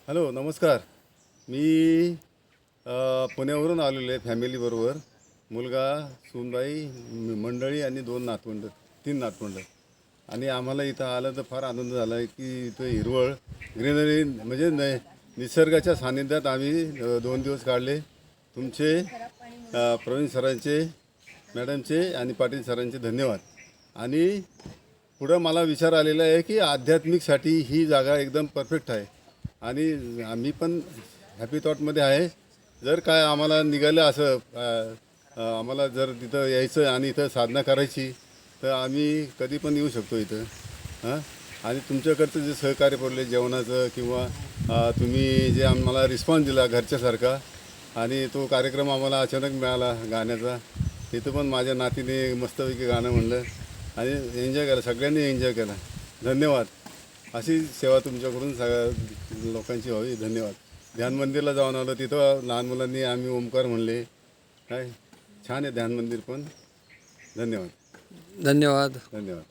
Hello, नमस्कार. मी पुण्यावरून आलेलो आहे फॅमिलीबरोबर. मुलगा, सूनबाई, मंडळी आणि 3 नातवंड. आणि आम्हाला इथं आलं तर फार आनंद झाला आहे की इथं हिरवळ, ग्रीनरी म्हणजे निसर्गाच्या सानिध्यात आम्ही 2 दिवस काढले. तुमचे प्रवीण सरांचे, मॅडमचे आणि पाटील सरांचे धन्यवाद. आणि पुढं मला विचार आलेला आहे की आध्यात्मिकसाठी ही जागा एकदम परफेक्ट आहे. आणि आम्ही पण हॅपी थॉटमध्ये आहे. जर काय आम्हाला निघालं असं आम्हाला जर तिथं यायचं आणि इथं साधना करायची तर आम्ही कधी पण येऊ शकतो इथं. हां. आणि तुमच्याकडचं जे सहकार्य पडले जेवणाचं किंवा तुम्ही जे आम्हाला रिस्पॉन्स दिला घरच्यासारखा, आणि तो कार्यक्रम आम्हाला अचानक मिळाला गाण्याचा. तिथं पण माझ्या नातीने मस्तपैकी गाणं म्हणलं आणि एन्जॉय केला, सगळ्यांनी एन्जॉय केला. धन्यवाद. अशी सेवा तुमच्याकडून सगळ्या लोकांची व्हावी. धन्यवाद. ध्यान मंदिरला जाऊन आलो, तिथं लहान मुलांनी आम्ही ओमकार म्हणले. काय छान आहे ध्यान मंदिर पण. धन्यवाद. धन्यवाद. धन्यवाद.